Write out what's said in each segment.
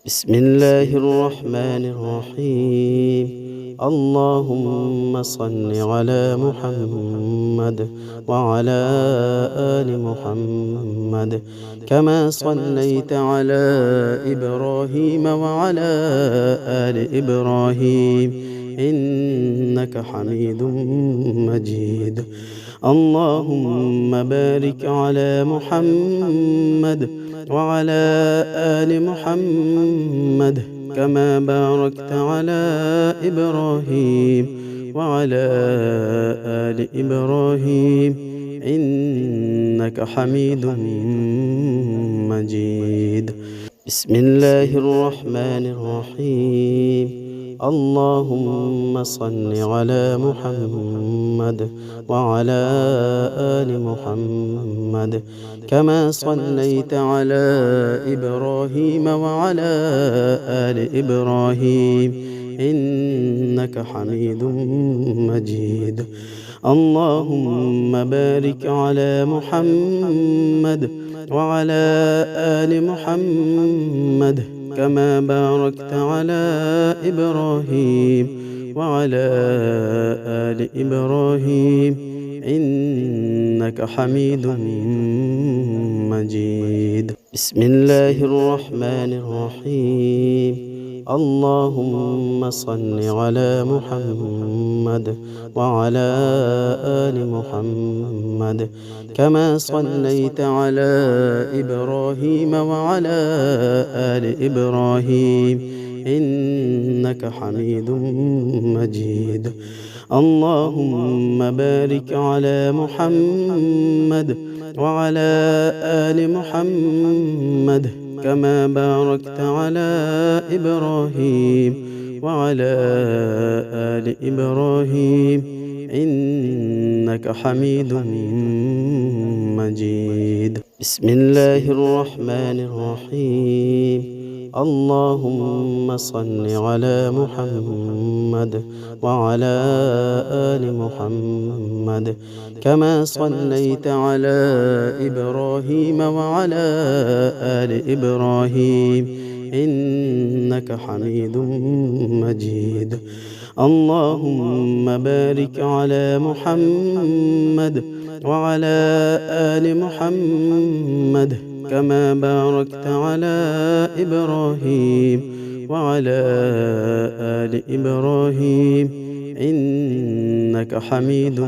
بسم الله الرحمن الرحيم. اللهم صل على محمد وعلى آل محمد كما صليت على إبراهيم وعلى آل إبراهيم إنك حميد مجيد. اللهم بارك على محمد وعلى آل محمد كما باركت على إبراهيم وعلى آل إبراهيم إنك حميد مجيد. بسم الله الرحمن الرحيم. اللهم صل على محمد وعلى آل محمد كما صليت على إبراهيم وعلى آل إبراهيم إنك حميد مجيد. اللهم بارك على محمد وعلى آل محمد كما باركت على إبراهيم وعلى آل إبراهيم إنك حميد مجيد. بسم الله الرحمن الرحيم. اللهم صل على محمد وعلى آل محمد كما صليت على إبراهيم وعلى آل إبراهيم إنك حميد مجيد. اللهم بارك على محمد وعلى آل محمد كما باركت على إبراهيم وعلى آل إبراهيم إنك حميد مجيد. بسم الله الرحمن الرحيم. اللهم صل على محمد وعلى آل محمد كما صليت على إبراهيم وعلى آل إبراهيم إنك حميد مجيد. اللهم بارك على محمد وعلى آل محمد كما باركت على إبراهيم وعلى آل إبراهيم إنك حميد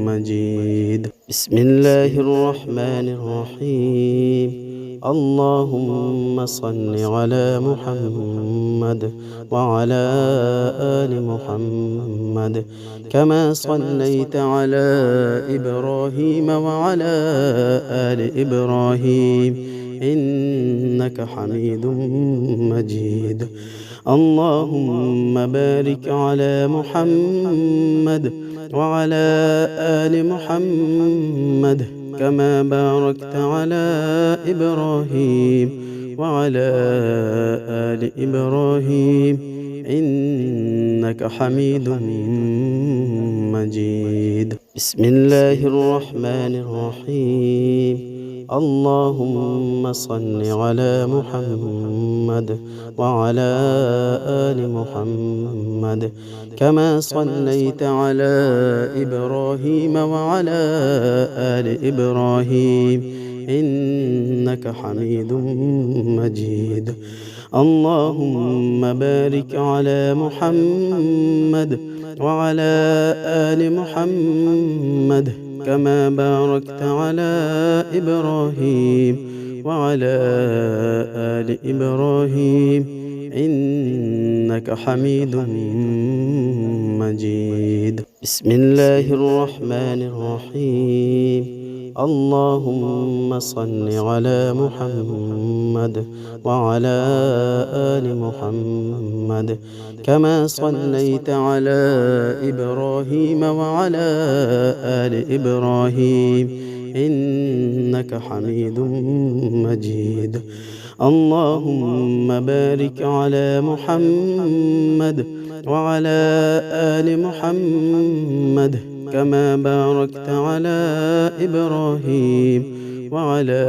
مجيد. بسم الله الرحمن الرحيم. اللهم صل على محمد وعلى آل محمد كما صليت على إبراهيم وعلى آل إبراهيم إنك حميد مجيد. اللهم بارك على محمد وعلى آل محمد كما باركت على إبراهيم وعلى آل إبراهيم إنك حميد مجيد. بسم الله الرحمن الرحيم. اللهم صل على محمد وعلى آل محمد كما صليت على إبراهيم وعلى آل إبراهيم إنك حميد مجيد. اللهم بارك على محمد وعلى آل محمد كما باركت على إبراهيم وعلى آل إبراهيم إنك حميد مجيد. بسم الله الرحمن الرحيم. اللهم صل على محمد وعلى آل محمد كما صليت على إبراهيم وعلى آل إبراهيم إنك حميد مجيد. اللهم بارك على محمد وعلى آل محمد كما باركت على إبراهيم وعلى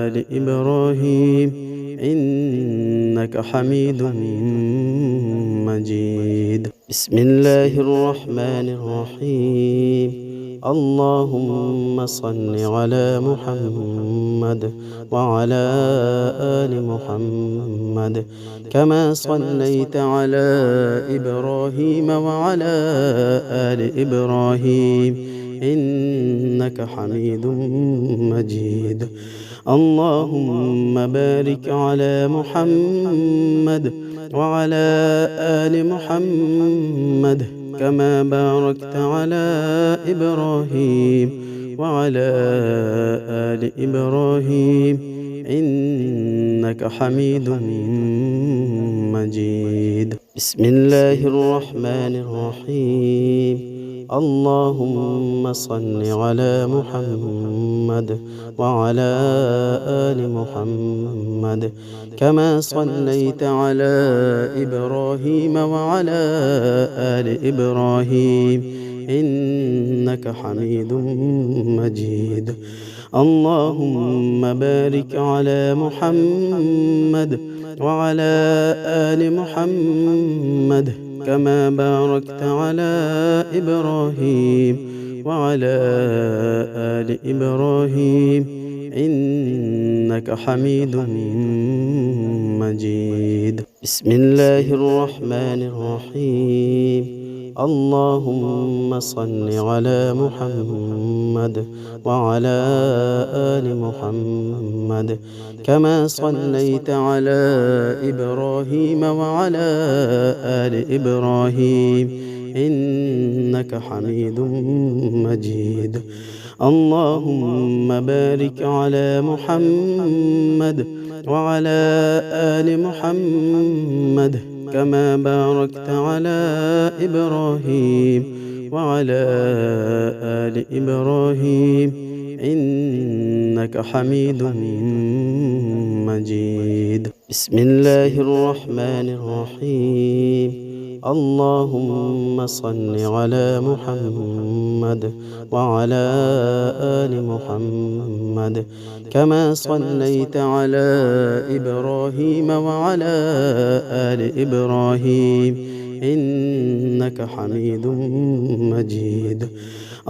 آل إبراهيم إنك حميد مجيد. بسم الله الرحمن الرحيم. اللهم صل على محمد وعلى آل محمد كما صليت على إبراهيم وعلى آل إبراهيم إنك حميد مجيد. اللهم بارك على محمد وعلى آل محمد كما باركت على إبراهيم وعلى آل إبراهيم إنك حميد مجيد. بسم الله الرحمن الرحيم. اللهم صل على محمد وعلى آل محمد كما صليت على إبراهيم وعلى آل إبراهيم إنك حميد مجيد. اللهم بارك على محمد وعلى آل محمد كما باركت على إبراهيم وعلى آل إبراهيم إنك حميد مجيد. بسم الله الرحمن الرحيم. اللهم صل على محمد وعلى آل محمد كما صليت على إبراهيم وعلى آل إبراهيم إنك حميد مجيد. اللهم بارك على محمد وعلى آل محمد كما باركت على إبراهيم وعلى آل إبراهيم إنك حميد مجيد. بسم الله الرحمن الرحيم. اللهم صل على محمد وعلى آل محمد كما صليت على إبراهيم وعلى آل إبراهيم إنك حميد مجيد.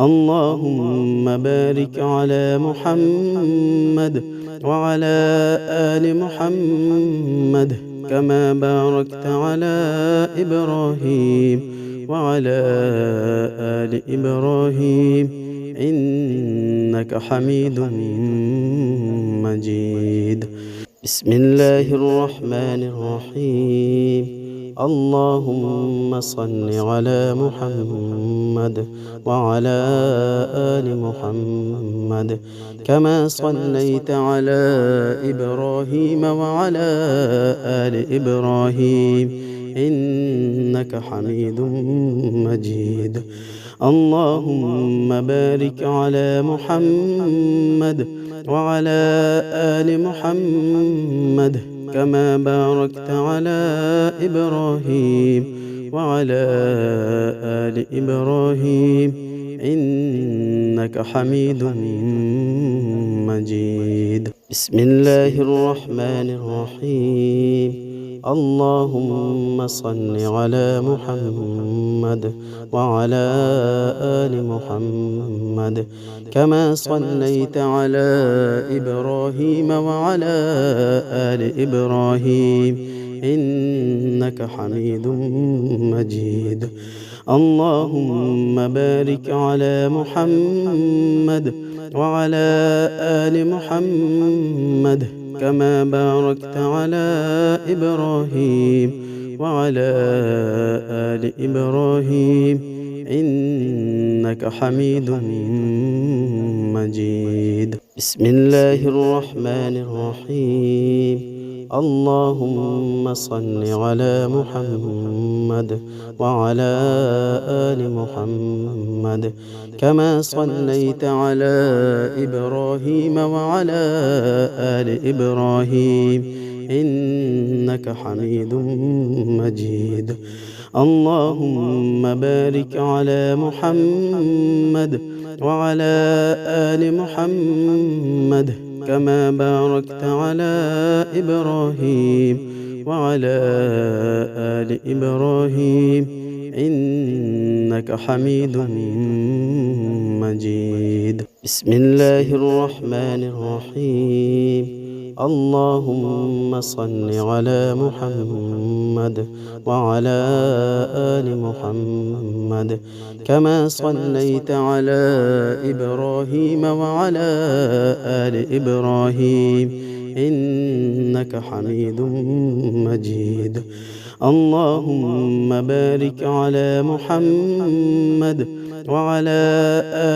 اللهم بارك على محمد وعلى آل محمد كما باركت على إبراهيم وعلى آل إبراهيم إنك حميد مجيد. بسم الله الرحمن الرحيم. اللهم صل على محمد وعلى آل محمد كما صليت على إبراهيم وعلى آل إبراهيم إنك حميد مجيد. اللهم بارك على محمد وعلى آل محمد كما باركت على إبراهيم وعلى آل إبراهيم إنك حميد مجيد. بسم الله الرحمن الرحيم. اللهم صل على محمد وعلى آل محمد كما صليت على إبراهيم وعلى آل إبراهيم إنك حميد مجيد. اللهم بارك على محمد وعلى آل محمد كما باركت على إبراهيم وعلى آل إبراهيم إنك حميد مجيد. بسم الله الرحمن الرحيم. اللهم صل على محمد وعلى آل محمد كما صليت على إبراهيم وعلى آل إبراهيم إنك حميد مجيد. اللهم بارك على محمد وعلى آل محمد كما باركت على إبراهيم وعلى آل إبراهيم إنك حميد مجيد. بسم الله الرحمن الرحيم. اللهم صل على محمد وعلى آل محمد كما صليت على إبراهيم وعلى آل إبراهيم إنك حميد مجيد. اللهم بارك على محمد وعلى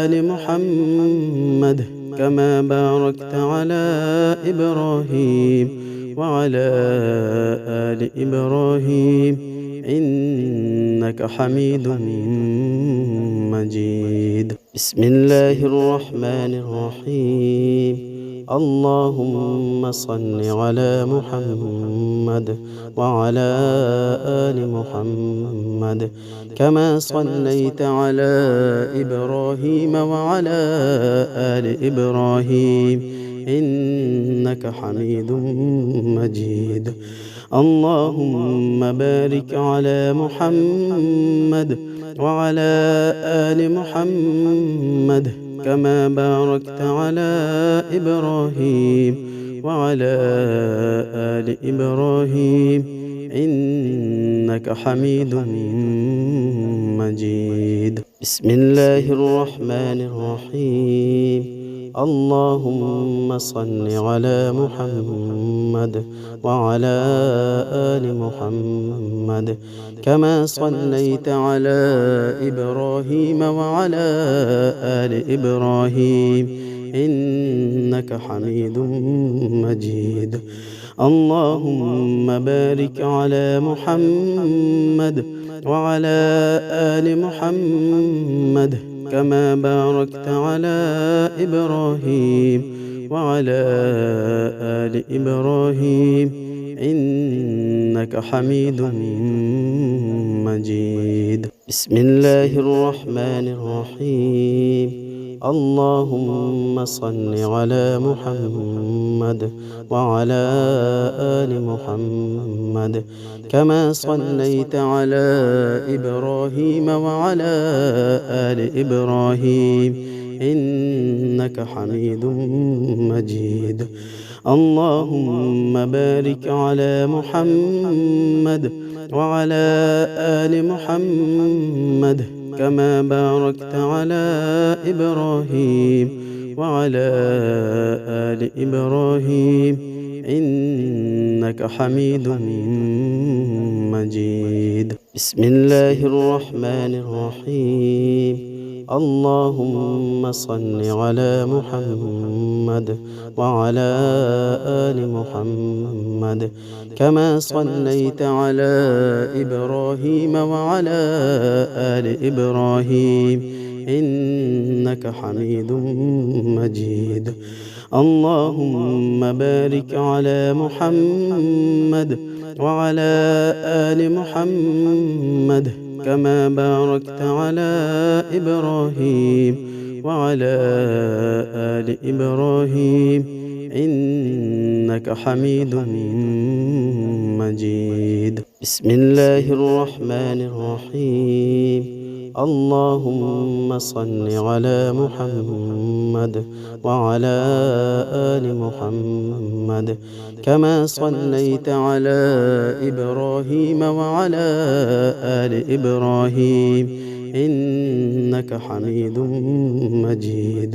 آل محمد كما باركت على إبراهيم وعلى آل إبراهيم إنك حميد مجيد. بسم الله الرحمن الرحيم. اللهم صل على محمد وعلى آل محمد كما صليت على إبراهيم وعلى آل إبراهيم إنك حميد مجيد. اللهم بارك على محمد وعلى آل محمد كما باركت على إبراهيم وعلى آل إبراهيم إنك حميد مجيد. بسم الله الرحمن الرحيم. اللهم صل على محمد وعلى آل محمد كما صليت على إبراهيم وعلى آل إبراهيم إنك حميد مجيد. اللهم بارك على محمد وعلى آل محمد كما باركت على إبراهيم وعلى آل إبراهيم إنك حميد مجيد. بسم الله الرحمن الرحيم. اللهم صل على محمد وعلى آل محمد كما صليت على إبراهيم وعلى آل إبراهيم إنك حميد مجيد. اللهم بارك على محمد وعلى آل محمد كما باركت على إبراهيم وعلى آل إبراهيم إنك حميد مجيد. بسم الله الرحمن الرحيم. اللهم صل على محمد وعلى آل محمد كما صليت على إبراهيم وعلى آل إبراهيم إنك حميد مجيد. اللهم بارك على محمد وعلى آل محمد كما باركت على إبراهيم وعلى آل إبراهيم إنك حميد مجيد. بسم الله الرحمن الرحيم. اللهم صل على محمد وعلى آل محمد كما صليت على إبراهيم وعلى آل إبراهيم إنك حميد مجيد.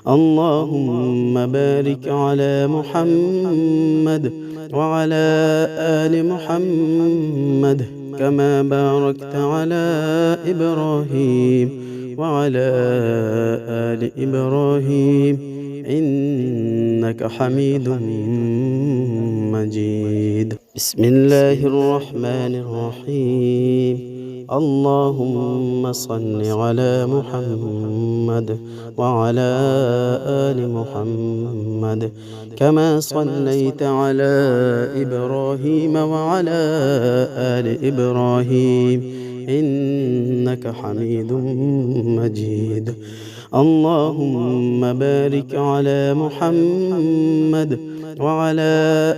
اللهم بارك على محمد وعلى آل محمد كما باركت على إبراهيم وعلى آل إبراهيم إنك حميد مجيد. بسم الله الرحمن الرحيم. اللهم صل على محمد وعلى آل محمد كما صليت على إبراهيم وعلى آل إبراهيم إنك حميد مجيد. اللهم بارك على محمد وعلى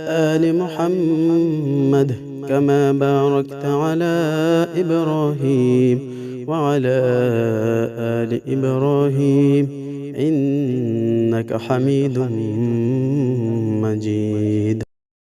آل محمد كما باركت على إبراهيم وعلى آل إبراهيم إنك حميد مجيد.